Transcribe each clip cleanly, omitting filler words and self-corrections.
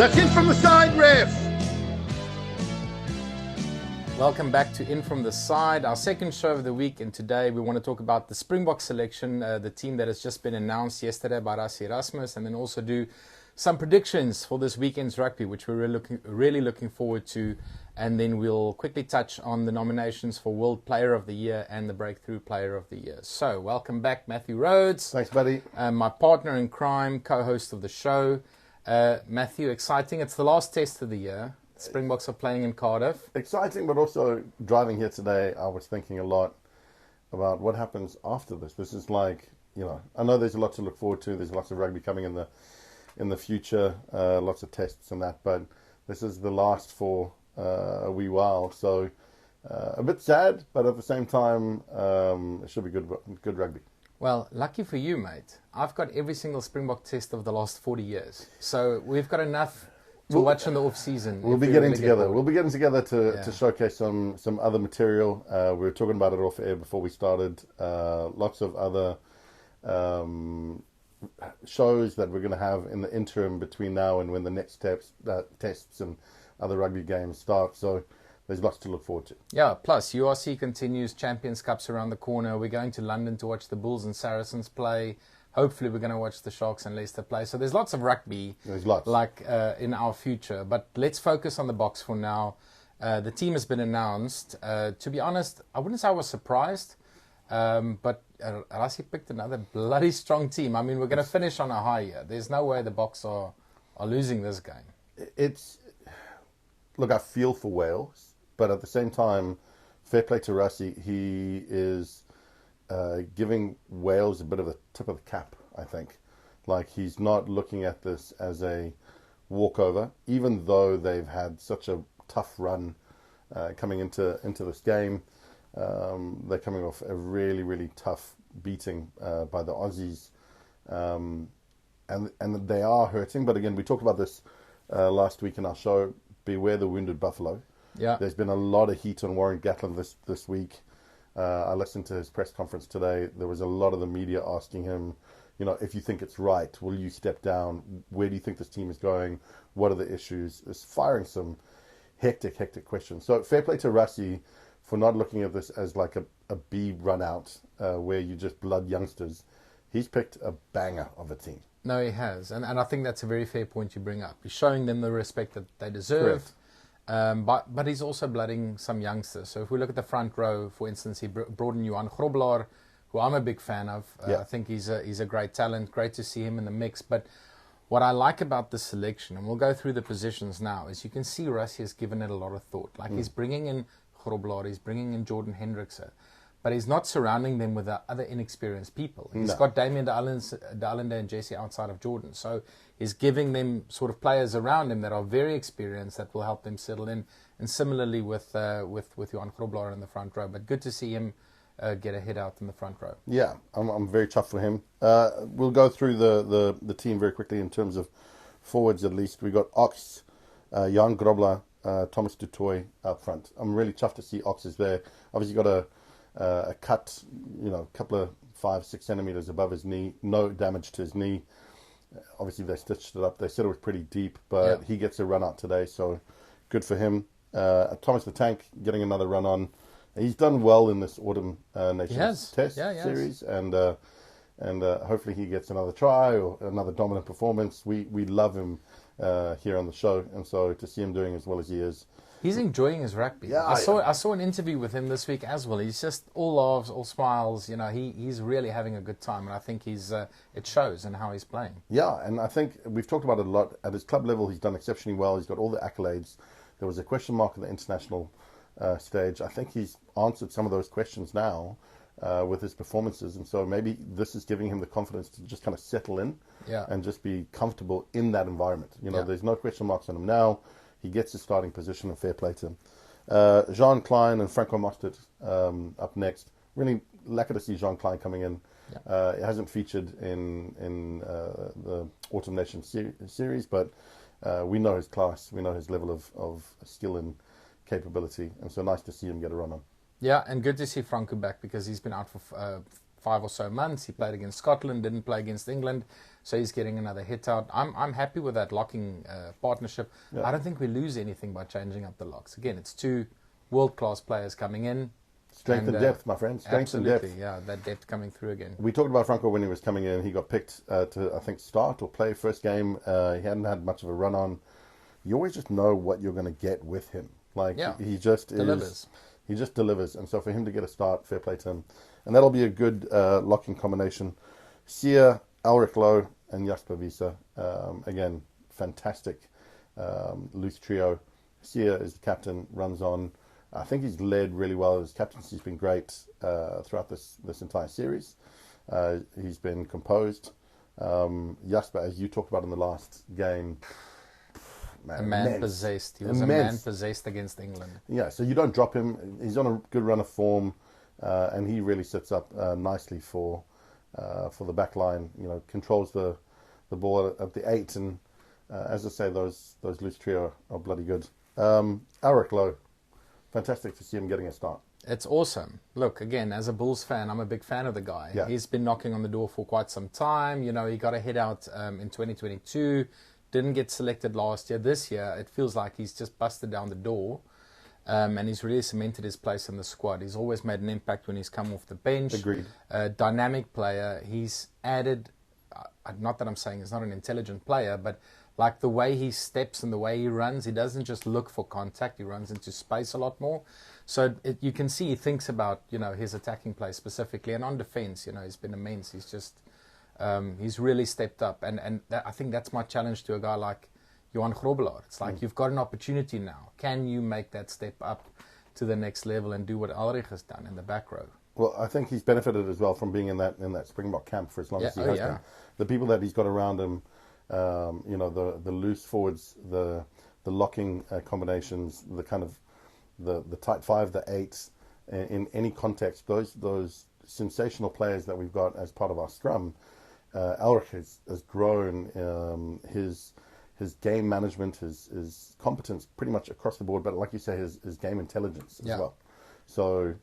That's In From The Side, ref. Welcome back to In From The Side, our second show of the week, and today we want to talk about the Springbok selection, the team that has just been announced yesterday by Rassie Erasmus, and then also do some predictions for this weekend's rugby, which we're really looking forward to, and then we'll quickly touch on the nominations for World Player of the Year and the Breakthrough Player of the Year. So, welcome back, Matthew Rhodes. Thanks, buddy. My partner in crime, co-host of the show. Matthew, exciting. It's the last test of the year. Springboks are playing in Cardiff. Exciting, but also driving here today, I was thinking a lot about what happens after this. This is like, I know there's a lot to look forward to. There's lots of rugby coming in the future, lots of tests and that, but this is the last for a wee while. So a bit sad, but at the same time, it should be good rugby. Well, lucky for you, mate. I've got every single Springbok test of the last 40 years. So we've got enough to watch in the off-season. We'll be getting together. We'll be getting together to showcase some other material. We were talking about it off air before we started. Lots of other shows that we're going to have in the interim between now and when the next tests and other rugby games start. So there's lots to look forward to. Yeah, plus URC continues, Champions Cup's around the corner. We're going to London to watch the Bulls and Saracens play. Hopefully we're going to watch the Sharks and Leicester play. So there's lots of rugby in our future. But let's focus on the box for now. The team has been announced. To be honest, I wouldn't say I was surprised. But Rassie picked another bloody strong team. I mean, we're going to finish on a high here. There's no way the Boks are losing this game. Look, I feel for Wales, but at the same time, fair play to Rassie. He is giving Wales a bit of a tip of the cap, I think. Like, he's not looking at this as a walkover, even though they've had such a tough run coming into this game. They're coming off a really, really tough beating by the Aussies. And they are hurting. But again, we talked about this last week in our show, Beware the Wounded Buffalo. Yeah. There's been a lot of heat on Warren Gatland this week. I listened to his press conference today. There was a lot of the media asking him, if you think it's right, will you step down? Where do you think this team is going? What are the issues? It's firing some hectic questions. So fair play to Rassie for not looking at this as like a B run out where you just blood youngsters. He's picked a banger of a team. No, he has. And I think that's a very fair point you bring up. He's showing them the respect that they deserve. But he's also blooding some youngsters. So if we look at the front row, for instance, he brought in Johan Grobler, who I'm a big fan of. I think he's a great talent. Great to see him in the mix. But what I like about this selection, and we'll go through the positions now, is you can see Rassie has given it a lot of thought. Like he's bringing in Grobler, he's bringing in Jordan Hendrickse, but he's not surrounding them with other inexperienced people. He's got Damien de Allende and Jesse outside of Jordan. So he's giving them sort of players around him that are very experienced that will help them settle in. And similarly with Johan Grobler in the front row. But good to see him get a hit out in the front row. Yeah, I'm very chuffed for him. We'll go through the team very quickly in terms of forwards at least. We got Ox, Johan Grobler, Thomas du Toit up front. I'm really chuffed to see Ox is there. Obviously got a cut, a couple of 5-6 centimeters above his knee. No damage to his knee. Obviously they stitched it up. They said it was pretty deep, but he gets a run out today, so good for him. Thomas the Tank getting another run on. He's done well in this Autumn Nations Test series, and hopefully he gets another try or another dominant performance. We love him here on the show, and so to see him doing as well as he is. He's enjoying his rugby. Yeah, I saw an interview with him this week as well. He's just all laughs, all smiles. He's really having a good time, and I think it shows in how he's playing. Yeah, and I think we've talked about it a lot. At his club level, he's done exceptionally well. He's got all the accolades. There was a question mark at the international stage. I think he's answered some of those questions now with his performances, and so maybe this is giving him the confidence to just kind of settle in and just be comfortable in that environment. There's no question marks on him now. He gets his starting position, and fair play to him. Jean Klein and Franco Mostert up next. Really lucky to see Jean Klein coming in. It hasn't featured in the Autumn Nations series, but we know his class. We know his level of skill and capability, and so nice to see him get a run on. Yeah, and good to see Franco back because he's been out for 5 or so months. He played against Scotland, didn't play against England, so he's getting another hit out. I'm happy with that locking partnership. I don't think we lose anything by changing up the locks. Again, it's 2 world-class players coming in. Strength and depth, my friend. Strength and depth. Yeah, that depth coming through again. We talked about Franco when he was coming in. He got picked to, I think, start or play first game. He hadn't had much of a run on. You always just know what you're going to get with him. Like, he just delivers. He just delivers. And so for him to get a start, fair play to him. And that'll be a good locking combination. Sia, Ulrich Lowe, and Jasper Wiese. Again, fantastic loose trio. Sia is the captain, runs on. I think he's led really well. His captaincy's been great throughout this entire series. He's been composed. Jasper, as you talked about in the last game, a man possessed. He was a man possessed against England. Yeah, so you don't drop him. He's on a good run of form, and he really sets up nicely for the back line. You know, controls the ball at the 8, and as I say, those loose trio are bloody good. Ulrich Lowe. Fantastic to see him getting a start. It's awesome. Look, again, as a Bulls fan, I'm a big fan of the guy. Yeah. He's been knocking on the door for quite some time. You know, he got a hit out in 2022, didn't get selected last year. This year, it feels like he's just busted down the door, and he's really cemented his place in the squad. He's always made an impact when he's come off the bench. Agreed. Dynamic player. He's added, not that I'm saying he's not an intelligent player, but like the way he steps and the way he runs, he doesn't just look for contact. He runs into space a lot more. So you can see he thinks about, you know, his attacking play specifically. And on defense, you know, he's been immense. He's just, he's really stepped up. And I think that's my challenge to a guy like Johan Grobelaar. It's like you've got an opportunity now. Can you make that step up to the next level and do what Ulrich has done in the back row? Well, I think he's benefited as well from being in that Springbok camp for as long as he has been. The people that he's got around him, you know, the loose forwards, the locking combinations, the kind of the tight 5, the 8s, in any context, those sensational players that we've got as part of our scrum. Ulrich has grown his game management, his competence pretty much across the board, but like you say, his game intelligence as well. So,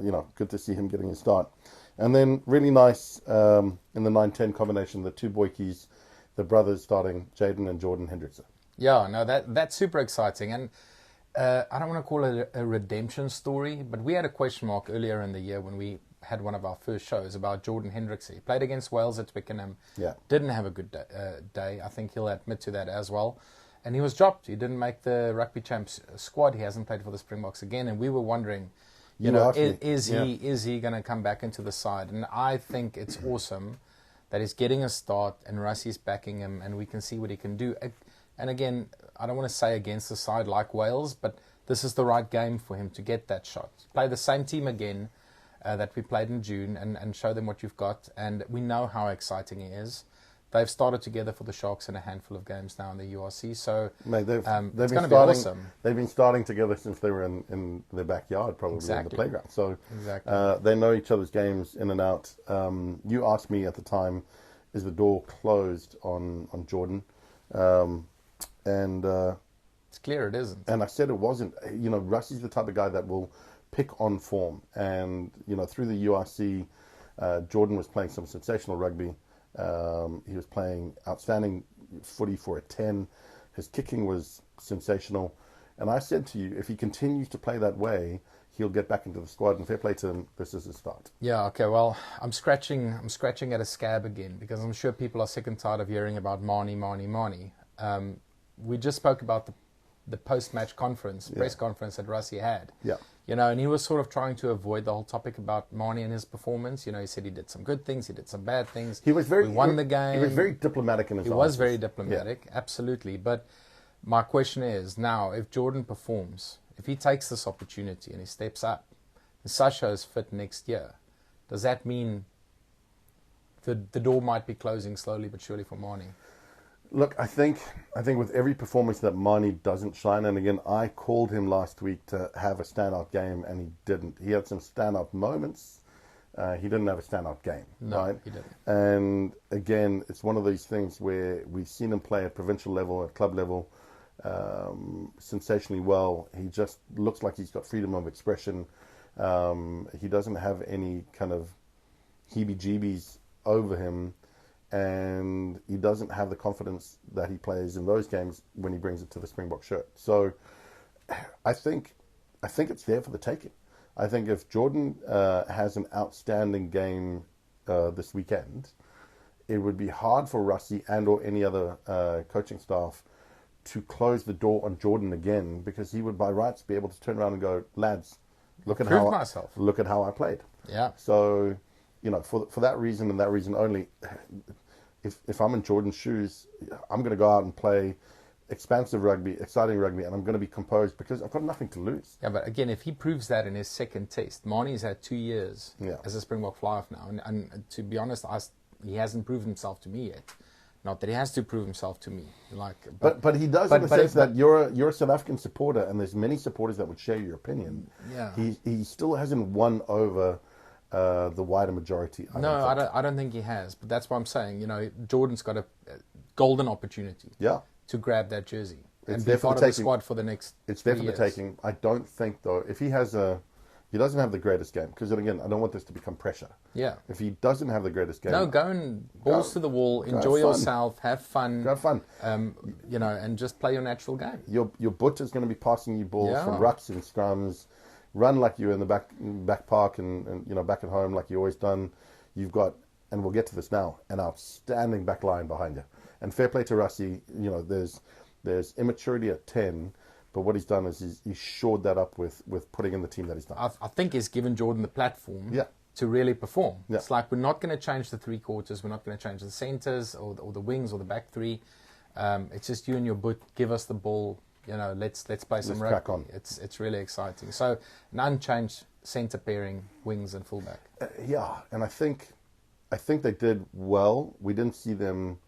you know, good to see him getting a start. And then really nice in the 9-10 combination, the 2 Boykies, the brothers starting, Jaden and Jordan Hendrickson. Yeah, no, that's super exciting. And I don't want to call it a redemption story, but we had a question mark earlier in the year when we had one of our first shows about Jordan Hendrickson. He played against Wales at Twickenham. Yeah. Didn't have a good day. I think he'll admit to that as well. And he was dropped. He didn't make the Rugby Champs squad. He hasn't played for the Springboks again. And we were wondering, you know, is he going to come back into the side? And I think it's awesome that he's getting a start and Russi's backing him and we can see what he can do. And again, I don't want to say against a side like Wales, but this is the right game for him to get that shot. Play the same team again that we played in June and show them what you've got. And we know how exciting he is. They've started together for the Sharks in a handful of games now in the URC. So mate, they've been starting, be awesome. They've been starting together since they were in their backyard, probably in the playground. So they know each other's games in and out. You asked me at the time, is the door closed on Jordan? And it's clear it isn't. And I said it wasn't. You know, Rusty's the type of guy that will pick on form. And, you know, through the URC, Jordan was playing some sensational rugby. He was playing outstanding footy for a 10. His kicking was sensational. And I said to you, if he continues to play that way, he'll get back into the squad. And fair play to him, this is his start. Yeah, okay, well, I'm scratching at a scab again because I'm sure people are sick and tired of hearing about Mani. We just spoke about the post-match press conference that Rusty had. Yeah. You know, and he was sort of trying to avoid the whole topic about Mani and his performance. You know, he said he did some good things, he did some bad things. We won the game. He was very diplomatic in his answers. He was very diplomatic, absolutely. But my question is, now, if Jordan performs, if he takes this opportunity and he steps up, and Sasha is fit next year, does that mean the door might be closing slowly but surely for Mani? Look, I think with every performance that Mani doesn't shine, and again, I called him last week to have a standout game, and he didn't. He had some standout moments. He didn't have a standout game, right? He didn't. And again, it's one of these things where we've seen him play at provincial level, at club level, sensationally well. He just looks like he's got freedom of expression. He doesn't have any kind of heebie-jeebies over him, and he doesn't have the confidence that he plays in those games when he brings it to the Springbok shirt. So I think it's there for the taking. I think if Jordan has an outstanding game this weekend, it would be hard for Rassie and or any other coaching staff to close the door on Jordan again, because he would by rights be able to turn around and go, lads, look at how I played. Yeah. So, for that reason and that reason only, if I'm in Jordan's shoes, I'm going to go out and play expansive rugby, exciting rugby, and I'm going to be composed because I've got nothing to lose. Yeah, but again, if he proves that in his second test, Marnie's had 2 years as a Springbok fly-off now, and to be honest, he hasn't proven himself to me yet. Not that he has to prove himself to me, but he does in the sense that you're a South African supporter, and there's many supporters that would share your opinion. Yeah, he still hasn't won over the wider majority. I don't think he has. But that's what I'm saying. Jordan's got a golden opportunity. Yeah. To grab that jersey and be part of the squad for the next. It's there for the taking. I don't think though, if he doesn't have the greatest game, because then again, I don't want this to become pressure. Yeah. If he doesn't have the greatest game, go and balls to the wall, enjoy yourself, have fun. Have fun. And just play your natural game. Your butt is going to be passing you balls from rucks and scrums. Run like you're in the back park and back at home like you always done. You've got, and we'll get to this now, an outstanding back line behind you. And fair play to Rassie. There's immaturity at 10. But what he's done is he's shored that up with putting in the team that he's done. I think he's given Jordan the platform to really perform. Yeah. It's like, we're not going to change the three quarters. We're not going to change the centres or the wings or the back three. It's just you and your boot. Give us the ball. Let's play some rugby. Crack on. It's really exciting. So an unchanged centre pairing, wings and fullback. And I think they did well. We didn't see them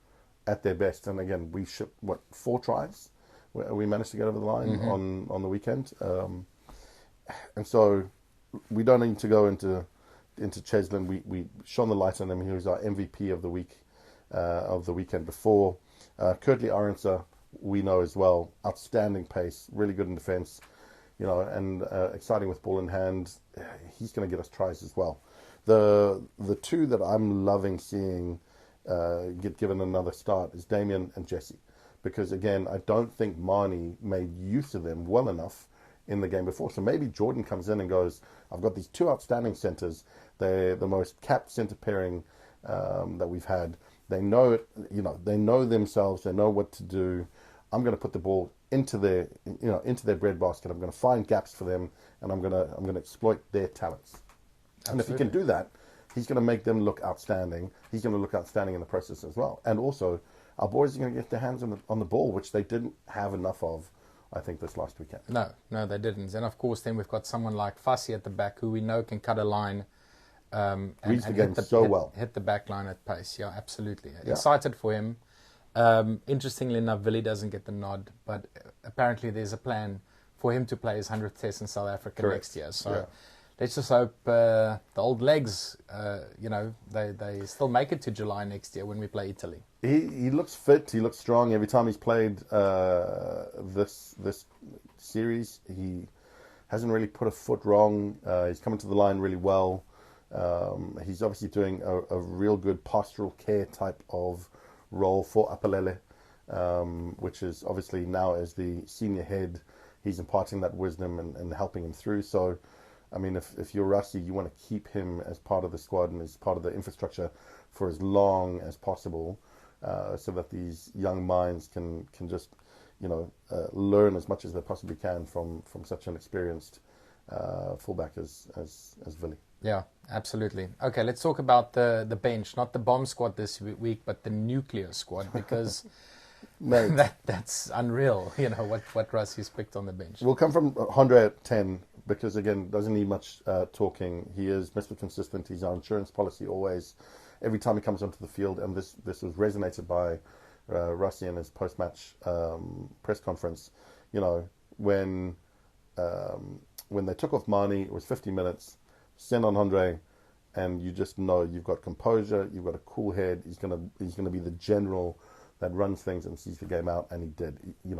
at their best. And again, we shipped 4 tries. We managed to get over the line on the weekend, and so we don't need to go into Cheslin. We shone the light on him. He was our MVP of the weekend before. Kurtley Arendse, we know as well, outstanding pace, really good in defence, and exciting with ball in hand. He's going to get us tries as well. The two that I'm loving seeing get given another start is Damien and Jesse. Because, again, I don't think Marnie made use of them well enough in the game before. So maybe Jordan comes in and goes, I've got these 2 outstanding centres. They're the most capped centre pairing that we've had. They know it, they know themselves. They know what to do. I'm going to put the ball into their breadbasket. I'm going to find gaps for them, and I'm going to exploit their talents. Absolutely. And if he can do that, he's going to make them look outstanding. He's going to look outstanding in the process as well. And also, our boys are going to get their hands on the ball, which they didn't have enough of, I think, this last weekend. No, they didn't. And, of course, then we've got someone like Fassi at the back who we know can cut a line reads the game so well. Hit the back line at pace. Yeah, absolutely. Yeah. Excited for him. Interestingly enough, Willie doesn't get the nod, but apparently there's a plan for him to play his 100th test in South Africa next year. So let's just hope the old legs, they still make it to July next year when we play Italy. He looks fit. He looks strong. Every time he's played this series, he hasn't really put a foot wrong. He's coming to the line really well. He's obviously doing a real good pastoral care type of role for Apalele, which is obviously now as the senior head, he's imparting that wisdom and helping him through. So, I mean, if you're Rassie, you want to keep him as part of the squad and as part of the infrastructure for as long as possible. So that these young minds can just, learn as much as they possibly can from such an experienced fullback as Willie. Yeah, absolutely. Okay, let's talk about the bench, not the bomb squad this week, but the nuclear squad, because that's unreal. What Rassie's picked on the bench. We'll come from Andre at 10 because, again, doesn't need much talking. He is Mr. Consistent. He's our insurance policy always. Every time he comes onto the field, and this was resonated by Rassie in his post-match press conference. When they took off Marnie, it was 50 minutes. Send on Andre, and you just know you've got composure, you've got a cool head. He's gonna be the general that runs things and sees the game out, and he did. He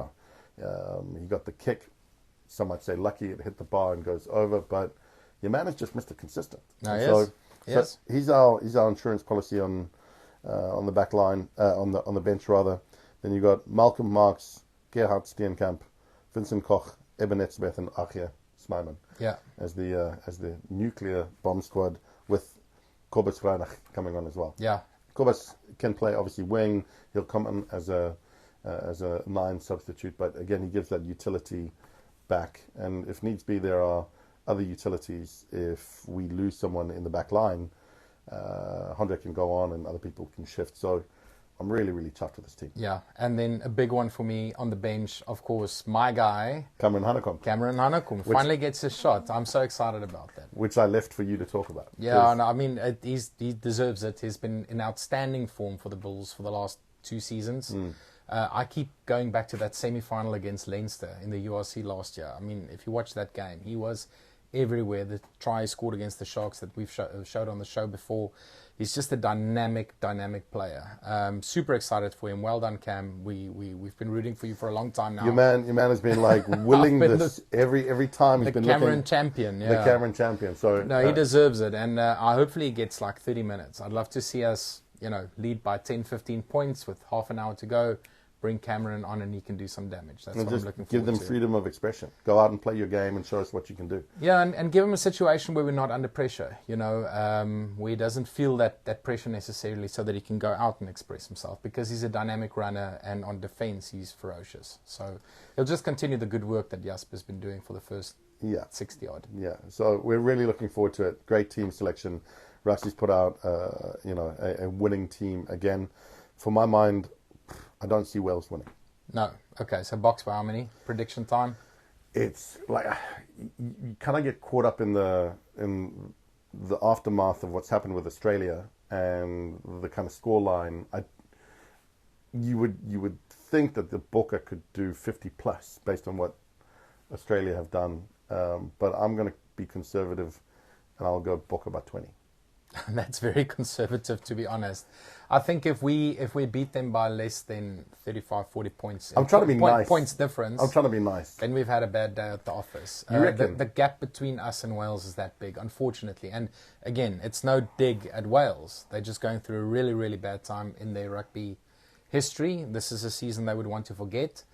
got the kick. Some might say lucky, it hit the bar and goes over, but your man is just Mr. Consistent. No, Yes. So he's our insurance policy on the back line, on the bench rather. Then you got Malcolm Marx, Gerhard Steenkamp, Vincent Koch, Eben Etzebeth, and Achia Snyman. Yeah. As the nuclear bomb squad, with Kobus Vrijdag coming on as well. Yeah. Kobus can play obviously wing. He'll come in as a 9 substitute, but again he gives that utility back. And if needs be, there are other utilities. If we lose someone in the back line, Hondre can go on and other people can shift. So I'm really, really chuffed with this team. Yeah, and then a big one for me on the bench, of course, my guy, Cameron Hanekom finally gets a shot. I'm so excited about that. which I left for you to talk about. Yeah, no, I mean, he deserves it. He's been in outstanding form for the Bulls for the last 2 seasons. I keep going back to that semi-final against Leinster in the URC last year. I mean, if you watch that game, he was everywhere. The try he scored against the Sharks that we've showed on the show before. He's just a dynamic player. Super excited for him. Well done, Cam. We've been rooting for you for a long time now. Your man has been like willing this every time he's been Cameron champion. Yeah. The Cameron champion. So no, he deserves it, and I hopefully he gets like 30 minutes. I'd love to see us, lead by 10, 15 points with half an hour to go. Bring Cameron on and he can do some damage. That's what I'm looking forward to. Give them freedom of expression. Go out and play your game and show us what you can do. Yeah, and give him a situation where we're not under pressure, where he doesn't feel that pressure necessarily, so that he can go out and express himself, because he's a dynamic runner and on defense he's ferocious. So he'll just continue the good work that Jasper's been doing for the first 60 odd. Yeah, so we're really looking forward to it. Great team selection. Raxi's put out a winning team again. For my mind, I don't see Wales winning. No. Okay, so box by how many? Prediction time? It's like you kind of get caught up in the aftermath of what's happened with Australia and the kind of scoreline. You would think that the Bokke could do 50 plus based on what Australia have done, but I'm going to be conservative and I'll go Bokke by 20. That's very conservative, to be honest. I think if we beat them by less than 35, 40 points, I'm trying to be nice. Points difference. I'm trying to be nice. Then we've had a bad day at the office. You reckon? The gap between us and Wales is that big, unfortunately. And again, it's no dig at Wales. They're just going through a really, really bad time in their rugby history. This is a season they would want to forget.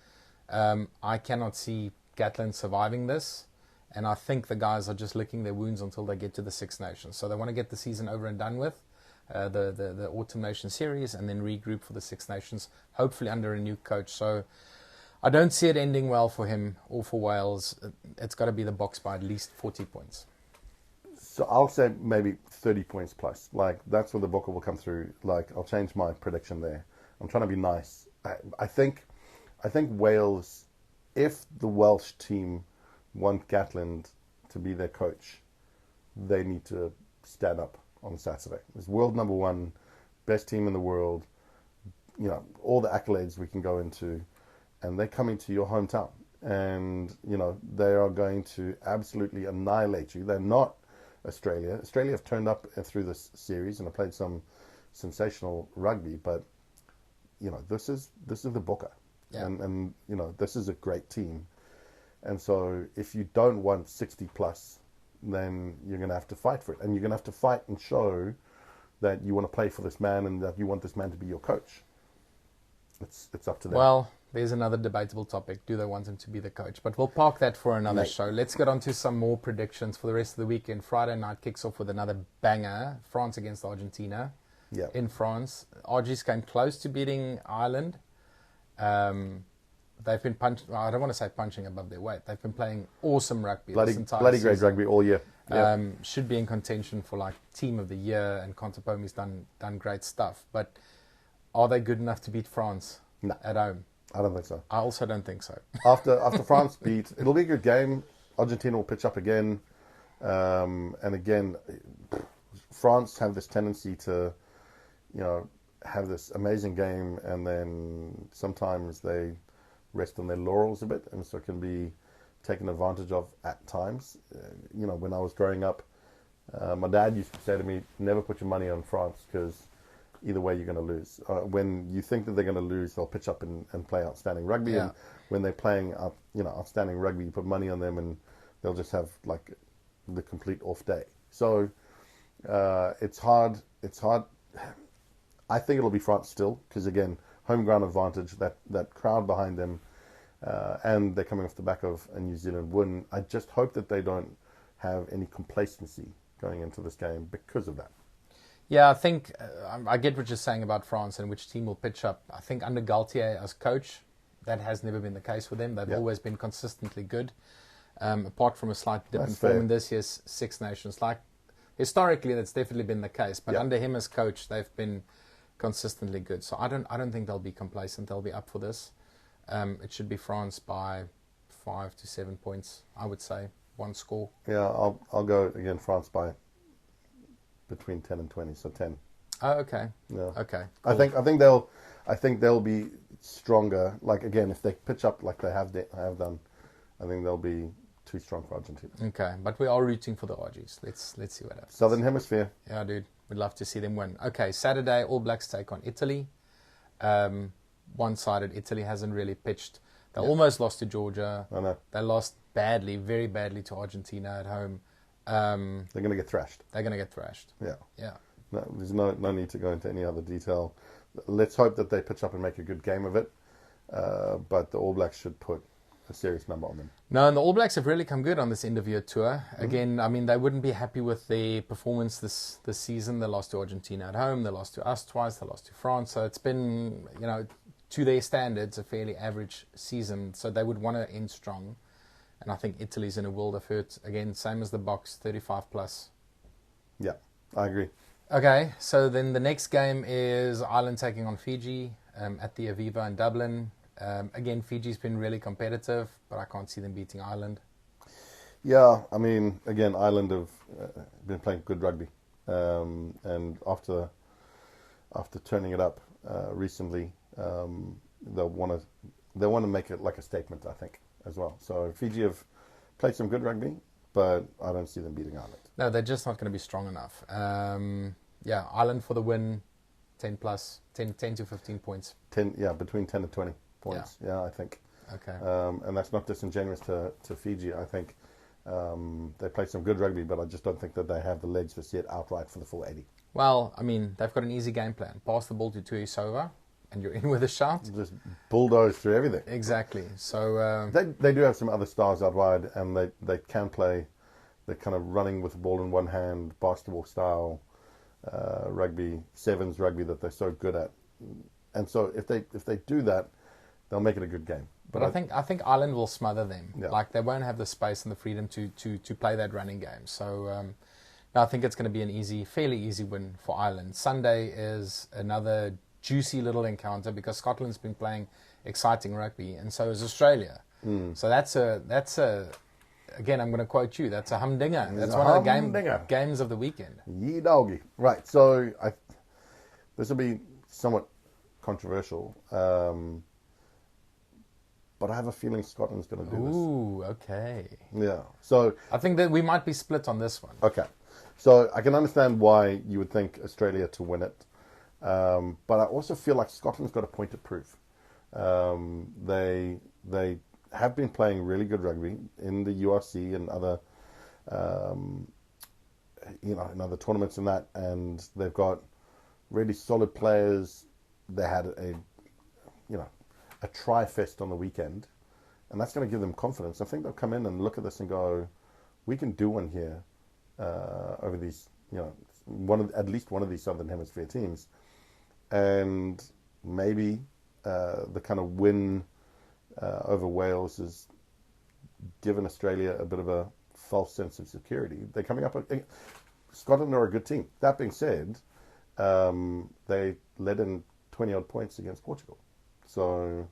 I cannot see Gatland surviving this. And I think the guys are just licking their wounds until they get to the Six Nations. So they want to get the season over and done with, the Autumn Nation Series, and then regroup for the Six Nations, hopefully under a new coach. So I don't see it ending well for him or for Wales. It's got to be the box by at least 40 points. So I'll say maybe 30 points plus. Like, that's where the Bokke will come through. Like, I'll change my prediction there. I'm trying to be nice. I think Wales, if the Welsh team want Gatland to be their coach, they need to stand up on Saturday. It's world number 1, best team in the world, all the accolades we can go into, and they're coming to your hometown, and they are going to absolutely annihilate you. They're not Australia. Australia have turned up through this series and have played some sensational rugby, but this is the Bokke. Yeah. And this is a great team. And so if you don't want 60 plus, then you're going to have to fight for it. And you're going to have to fight and show that you want to play for this man and that you want this man to be your coach. It's up to them. Well, there's another debatable topic. Do they want him to be the coach? But we'll park that for another show. Let's get on to some more predictions for the rest of the weekend. Friday night kicks off with another banger. France against Argentina. Yeah. In France. Argies came close to beating Ireland. They've been I don't want to say punching above their weight. They've been playing awesome rugby this entire bloody season. great rugby all year. Yeah. Should be in contention for like team of the year, and Contepomi's done great stuff. But are they good enough to beat France at home? I don't think so. I also don't think so. After France beat, it'll be a good game. Argentina will pitch up again, and again, France have this tendency to, have this amazing game, and then sometimes they rest on their laurels a bit, and so it can be taken advantage of at times. When I was growing up, my dad used to say to me, never put your money on France, because either way you're going to lose. When you think that they're going to lose, they'll pitch up and play outstanding rugby, and when they're playing outstanding rugby, you put money on them and they'll just have like the complete off day. So It's hard. It's hard. I think it'll be France still, because again, home ground advantage, that crowd behind them, and they're coming off the back of a New Zealand win. I just hope that they don't have any complacency going into this game because of that. Yeah, I think I get what you're saying about France and which team will pitch up. I think under Galtier as coach, that has never been the case with them. They've always been consistently good, apart from a slight dip in form in this year's Six Nations. Like historically, that's definitely been the case. But under him as coach, they've been consistently good. So I don't think they'll be complacent. They'll be up for this. It should be France by 5 to 7 points, I would say. One score. Yeah, I'll go again, France by between 10 and 20, so 10. Oh, okay. Yeah. Okay. Cool. I think they'll be stronger. Like again, if they pitch up like they have done, I think they'll be too strong for Argentina. Okay, but we are rooting for the Aussies. Let's see what happens. Southern Hemisphere. Yeah, dude. We'd love to see them win. Okay, Saturday, All Blacks take on Italy. One-sided. Italy hasn't really pitched. They almost lost to Georgia. I know. They lost badly, very badly to Argentina at home. They're going to get thrashed. Yeah. Yeah. No, there's no need to go into any other detail. Let's hope that they pitch up and make a good game of it. But the All Blacks should put a serious number on them. No, and the All Blacks have really come good on this end-of-year tour. Again, I mean, they wouldn't be happy with their performance this season. They lost to Argentina at home. They lost to us twice. They lost to France. So it's been, to their standards, a fairly average season. So they would want to end strong. And I think Italy's in a world of hurt. Again, same as the box, 35 plus. Yeah, I agree. Okay, so then the next game is Ireland taking on Fiji at the Aviva in Dublin. Again, Fiji's been really competitive, but I can't see them beating Ireland. Yeah, I mean, again, Ireland have been playing good rugby. And after turning it up recently, they'll want to make it like a statement, I think, as well. So Fiji have played some good rugby, but I don't see them beating Ireland. No, they're just not going to be strong enough. Yeah, Ireland for the win, 10 to 15 points. 10, yeah, between 10 and 20 points. Yeah, I think. Okay. And that's not disingenuous to Fiji. I think they played some good rugby, but I just don't think that they have the legs to see it outright for the full 80. Well, I mean, they've got an easy game plan. Pass the ball to Tuisova, and you're in with a shout. Just bulldoze through everything. Exactly. So they do have some other stars out wide, and they can play the kind of running with the ball in one hand, basketball style rugby, sevens rugby that they're so good at. And so if they do that, they'll make it a good game. But I think Ireland will smother them. Yeah. Like they won't have the space and the freedom to play that running game. So I think it's going to be an fairly easy win for Ireland. Sunday is another juicy little encounter because Scotland's been playing exciting rugby, and so is Australia. So that's a again, I'm going to quote you. That's a humdinger. That's one of the games of the weekend. Ye doggy. Right. So this will be somewhat controversial. But I have a feeling Scotland's going to do this. Ooh, okay. Yeah. So I think that we might be split on this one. Okay. So I can understand why you would think Australia to win it. But I also feel like Scotland's got a point to prove. They have been playing really good rugby in the URC and other, in other tournaments and that, and they've got really solid players. They had a tri-fest on the weekend, and that's going to give them confidence. I think they'll come in and look at this and go, we can do one here over these, at least one of these Southern Hemisphere teams. And maybe the kind of win over Wales has given Australia a bit of a false sense of security. They're coming up, Scotland are a good team. That being said, they led in 20-odd points against Portugal. So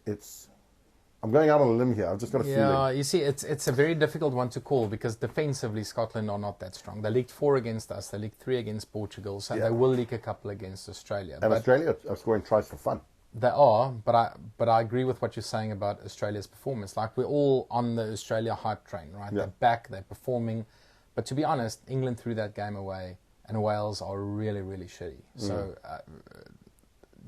I'm going out on a limb here. I've just got a feeling. Yeah, you see, it's a very difficult one to call because defensively Scotland are not that strong. They leaked 4 against us. They leaked 3 against Portugal. So they will leak a couple against Australia. And Australia are scoring tries for fun. They are, but I agree with what you're saying about Australia's performance. Like we're all on the Australia hype train, right? Yeah. They're back. They're performing. But to be honest, England threw that game away, and Wales are really, really shitty. So.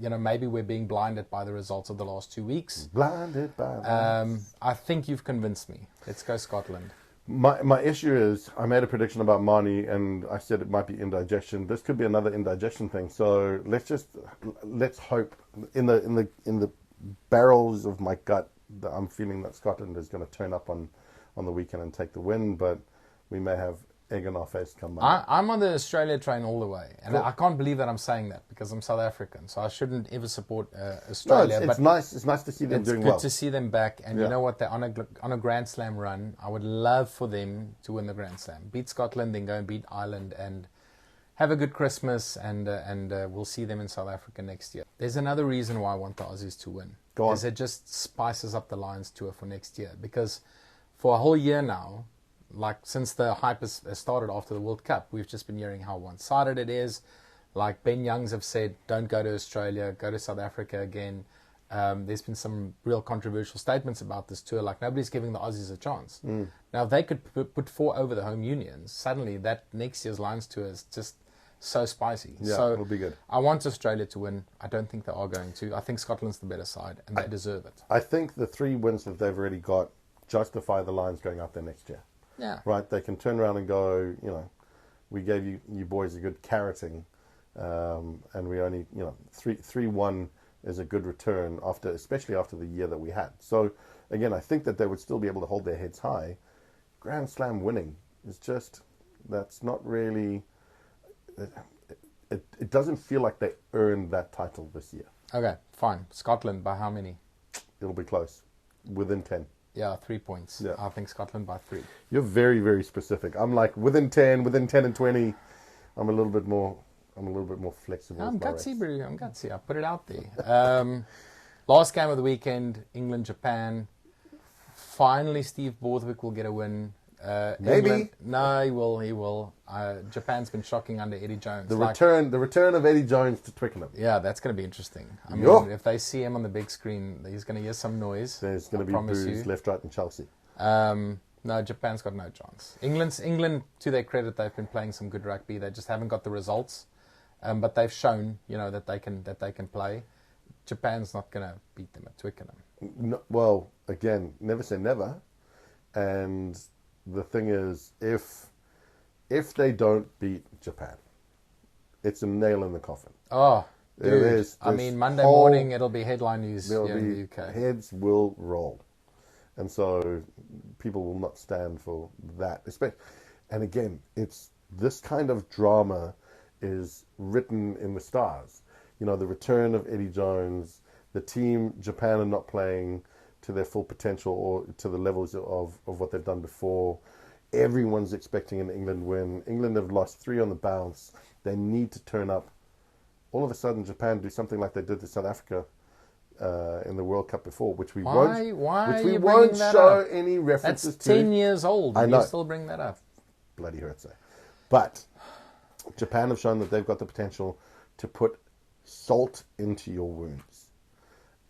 Maybe we're being blinded by the results of the last 2 weeks. Blinded by I think you've convinced me. Let's go Scotland. My issue is I made a prediction about Mani and I said it might be indigestion. This could be another indigestion thing. So let's hope in the barrels of my gut that I'm feeling that Scotland is going to turn up on the weekend and take the win, but we may have egg on our face come back. I'm on the Australia train all the way, and Cool. I can't believe that I'm saying that because I'm South African, so I shouldn't ever support Australia. No, it's nice. It's nice to see them doing well. It's good to see them back, and you know what? They're on a Grand Slam run. I would love for them to win the Grand Slam, beat Scotland, then go and beat Ireland, and have a good Christmas. And we'll see them in South Africa next year. There's another reason why I want the Aussies to win. Go on. Is it just spices up the Lions tour for next year? Because for a whole year now, like since the hype has started after the World Cup, we've just been hearing how one-sided it is. Like Ben Youngs have said, don't go to Australia, go to South Africa again. There's been some real controversial statements about this tour, like nobody's giving the Aussies a chance. Now, if they could put 4 over the home unions, suddenly that next year's Lions tour is just so spicy. Yeah, so it'll be good. I want Australia to win. I don't think they are going to. I think Scotland's the better side, and they deserve it. I think the 3 wins that they've already got justify the Lions going out there next year. Yeah. Right? They can turn around and go, we gave you boys a good carroting, and we only, 3-1 is a good return especially after the year that we had. So again, I think that they would still be able to hold their heads high. Grand Slam winning is just, that's not really, it doesn't feel like they earned that title this year. Okay, fine. Scotland by how many? It'll be close, within 10. Yeah, 3 points. Yeah. I think Scotland by 3. You're very, very specific. I'm like within 10 and 20. I'm a little bit more flexible. I'm gutsy, bro. I'm gutsy. I put it out there. Last game of the weekend, England, Japan. Finally, Steve Borthwick will get a win. Maybe. England, no, he will. Japan's been shocking under Eddie Jones. The return of Eddie Jones to Twickenham. Yeah, that's going to be interesting. I mean, if they see him on the big screen, he's going to hear some noise. There's going to be boos left, right, and Chelsea. No, Japan's got no chance. England, to their credit, they've been playing some good rugby. They just haven't got the results, but they've shown, that they can play. Japan's not going to beat them at Twickenham. No, well, again, never say never. And the thing is, if they don't beat Japan, it's a nail in the coffin. Oh, dude. Monday morning it'll be headline news here in the UK. Heads will roll. And so people will not stand for that. And again, it's this kind of drama is written in the stars. The return of Eddie Jones, the team, Japan are not playing to their full potential or to the levels of what they've done before. Everyone's expecting an England win. England have lost 3 on the bounce. They need to turn up. All of a sudden, Japan do something like they did to South Africa in the World Cup before, which we won't show any references to. That's 10 years old. I know. You still bring that up. Bloody hurts, eh? But Japan have shown that they've got the potential to put salt into your wounds.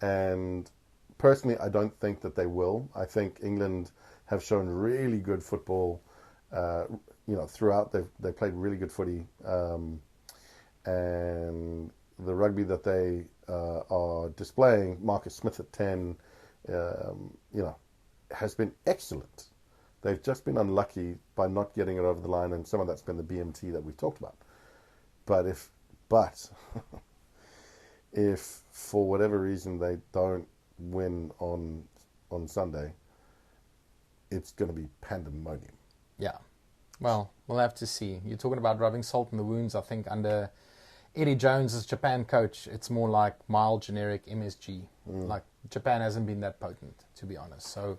And personally, I don't think that they will. I think England have shown really good football, throughout. They've played really good footy, and the rugby that they are displaying, Marcus Smith at 10, has been excellent. They've just been unlucky by not getting it over the line, and some of that's been the BMT that we've talked about. But if for whatever reason they don't win on Sunday, it's going to be pandemonium. Yeah. Well, we'll have to see. You're talking about rubbing salt in the wounds. I think under Eddie Jones as Japan coach, it's more like mild generic MSG. Like Japan hasn't been that potent, to be honest. So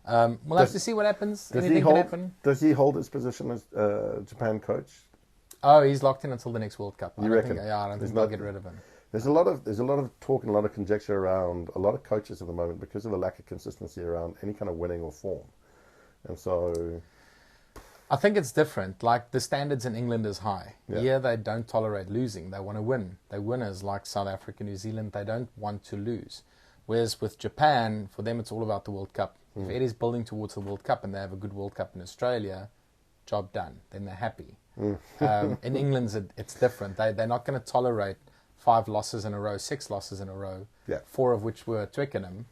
we'll have to see what happens. Anything can happen. Does he hold his position as Japan coach? Oh, he's locked in until the next World Cup. You reckon? I don't think they'll get rid of him. There's a lot of talk and a lot of conjecture around a lot of coaches at the moment because of the lack of consistency around any kind of winning or form. And so I think it's different. Like the standards in England is high. Yeah. Here they don't tolerate losing. They want to win. They're winners like South Africa, New Zealand. They don't want to lose. Whereas with Japan, for them it's all about the World Cup. If Eddie's building towards the World Cup and they have a good World Cup in Australia, job done. Then they're happy. In England it's different. They're not going to tolerate 5 losses in a row, 6 losses in a row, 4 of which were Twickenham.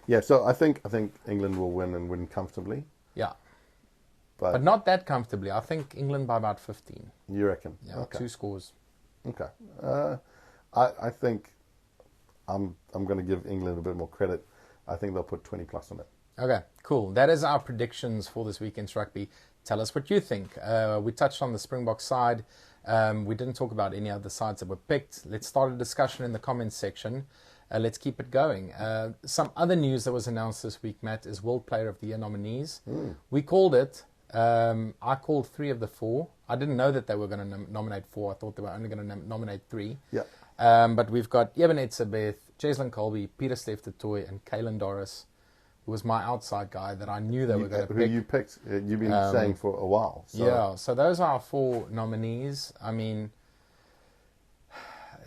Yeah, so I think England will win and win comfortably. Yeah. But not that comfortably. I think England by about 15. You reckon? Yeah, okay. 2 scores. Okay. I think I'm going to give England a bit more credit. I think they'll put 20 plus on it. Okay, cool. That is our predictions for this weekend's rugby. Tell us what you think. We touched on the Springbok side. We didn't talk about any other sides that were picked. Let's start a discussion in the comments section. Let's keep it going. Some other news that was announced this week, Matt, is World Player of the Year nominees. We called it. I called 3 of the 4. I didn't know that they were going to nominate 4. I thought they were only going to nominate 3. Yeah. But we've got Eben Etzebeth, Cheslin Colby, Peter Steph Toy, and Kalen Doris, who was my outside guy that I knew they were going to pick. Who you picked, you've been saying for a while. So. Yeah, so those are our 4 nominees. I mean,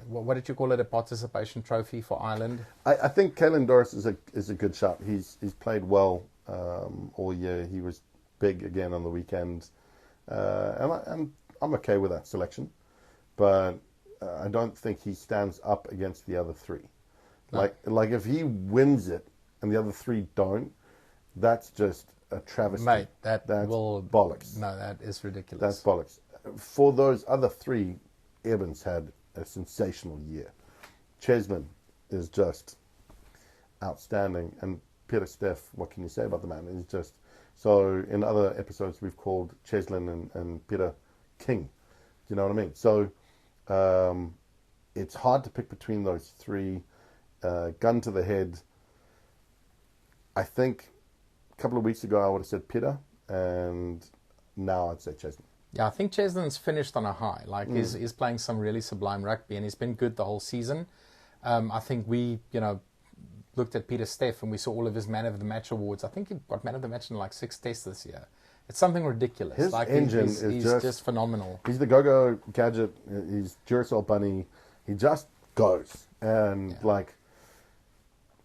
what did you call it? A participation trophy for Ireland? I think Kalen Doris is a good shot. He's played well all year. He was big again on the weekend, and I'm okay with that selection. But I don't think he stands up against the other 3. No. Like if he wins it and the other 3 don't, that's just a travesty. Mate, that's bollocks. No, that is ridiculous. That's bollocks. For those other 3, Evans had a sensational year. Cheslin is just outstanding, and Peter Steph, what can you say about the man? Is just so. In other episodes, we've called Cheslin and Peter King. Do you know what I mean? So it's hard to pick between those 3. Gun to the head. I think a couple of weeks ago I would have said Peter, and now I'd say Cheslin. Yeah, I think Cheslin's finished on a high. Like he's playing some really sublime rugby, and he's been good the whole season. I think we, looked at Peter Steph and we saw all of his Man of the Match awards. I think he got Man of the Match in like 6 tests this year. It's something ridiculous. His engine is just phenomenal. He's the go-go gadget. He's Duracell bunny. He just goes, and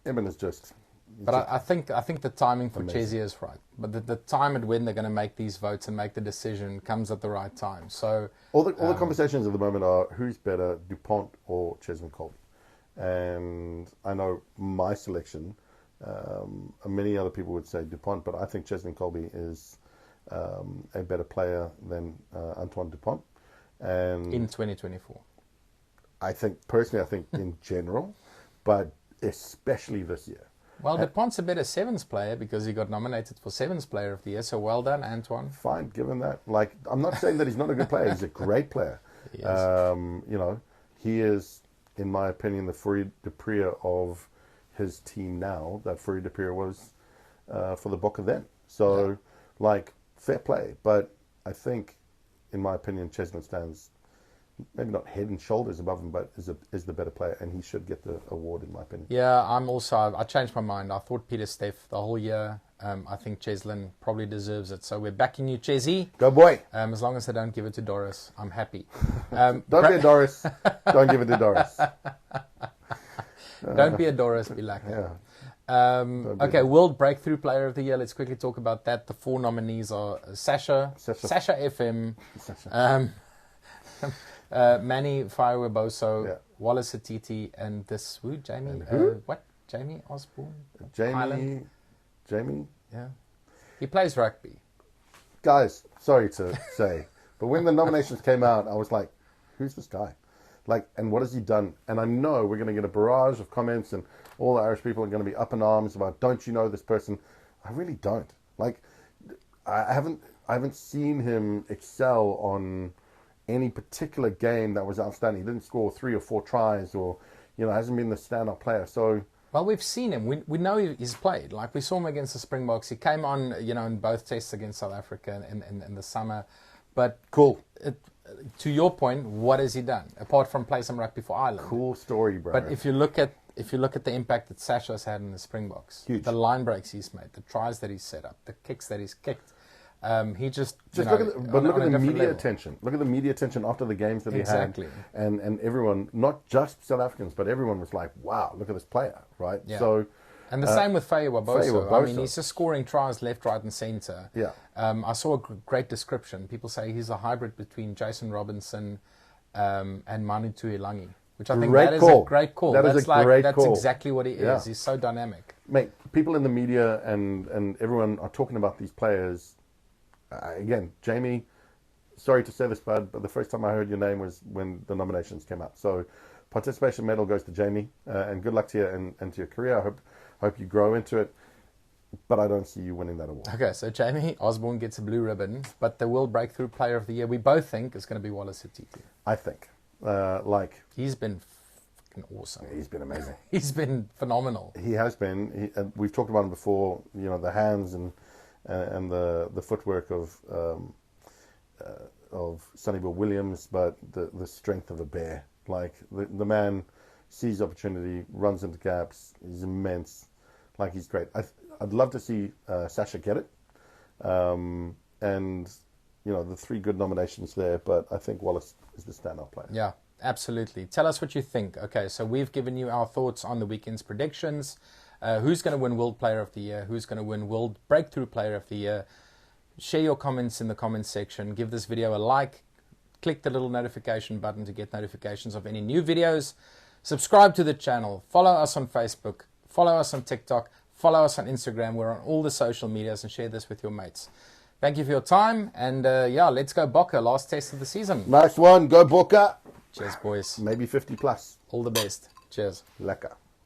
Eben is just. But I think the timing for Chesia is right. But the time and when they're going to make these votes and make the decision comes at the right time. So all the conversations at the moment are who's better, DuPont or Cheslin Colby. And I know my selection. Many other people would say DuPont, but I think Cheslin Colby is a better player than Antoine DuPont. And in 2024, I think in general, but especially this year. Well, DuPont's a better sevens player because he got nominated for Sevens Player of the Year, so well done, Antoine. Fine, given that. I'm not saying that he's not a good player. He's a great player. He is. He is, in my opinion, the Fourie de Prier of his team now, that Fourie de Prier was for the Bokke then. So, fair play. But I think, in my opinion, Cheslin stands maybe not head and shoulders above him, but is the better player, and he should get the award, in my opinion. Yeah, I changed my mind. I thought Peter Steph the whole year. I think Cheslin probably deserves it. So we're backing you, Chesy. Go boy. As long as they don't give it to Doris, I'm happy. Don't be a Doris. Don't give it to Doris. Don't be a Doris, be lucky. Yeah. Okay, World Breakthrough Player of the Year. Let's quickly talk about that. The 4 nominees are Sasha FM, Manny Faiweboso, Wallace Atiti, and this Jamie. Jamie Osborne? Jamie? Yeah. He plays rugby. Guys, sorry to say, but when the nominations came out, I was like, who's this guy? And what has he done? And I know we're going to get a barrage of comments, and all the Irish people are going to be up in arms about, don't you know this person? I really don't. I haven't seen him excel on any particular game that was outstanding. He didn't score 3 or 4 tries, or hasn't been the stand-up player. So, well, we've seen him. We know he's played. We saw him against the Springboks. He came on, in both tests against South Africa in the summer. But cool. To your point, what has he done apart from play some rugby for Ireland? Cool story, bro. But if you look at the impact that Sasha's had in the Springboks, huge. The line breaks he's made, the tries that he's set up, the kicks that he's kicked. He just look at the media attention. Look at the media attention after the games that he had, and everyone, not just South Africans, but everyone was like, "Wow, look at this player!" Right? Yeah. So, and the same with Faiweboso. I mean, he's just scoring tries left, right, and centre. Yeah. I saw a great description. People say he's a hybrid between Jason Robinson and Manu Tuilangi, which I think is a great call. That's exactly what he is. Yeah. He's so dynamic. mate, people in the media and everyone are talking about these players. Again, Jamie, sorry to say this, bud, but the first time I heard your name was when the nominations came out. So participation medal goes to Jamie, and good luck to you and to your career. I hope you grow into it, but I don't see you winning that award. Okay, so Jamie Osborne gets a blue ribbon, but the World Breakthrough Player of the Year, we both think, is going to be Wallace Atiti. I think. He's been fucking awesome. He's been amazing. He's been phenomenal. He has been. We've talked about him before. You know, the hands and the footwork of Sonny Bill Williams, but the strength of a bear. Like the man sees opportunity, runs into gaps. He's immense. Like, he's great. I'd love to see Sasha get it, and you know, the 3 good nominations there. But I think Wallace is the standout player. Yeah, absolutely. Tell us what you think. Okay, so we've given you our thoughts on the weekend's predictions. Who's going to win World Player of the Year? Who's going to win World Breakthrough Player of the Year? Share your comments in the comments section. Give this video a like. Click the little notification button to get notifications of any new videos. Subscribe to the channel. Follow us on Facebook. Follow us on TikTok. Follow us on Instagram. We're on all the social medias, and share this with your mates. Thank you for your time. And yeah, let's go Bokke. Last test of the season. Nice one. Go Bokke. Cheers, boys. Maybe 50 plus. All the best. Cheers. Lekker.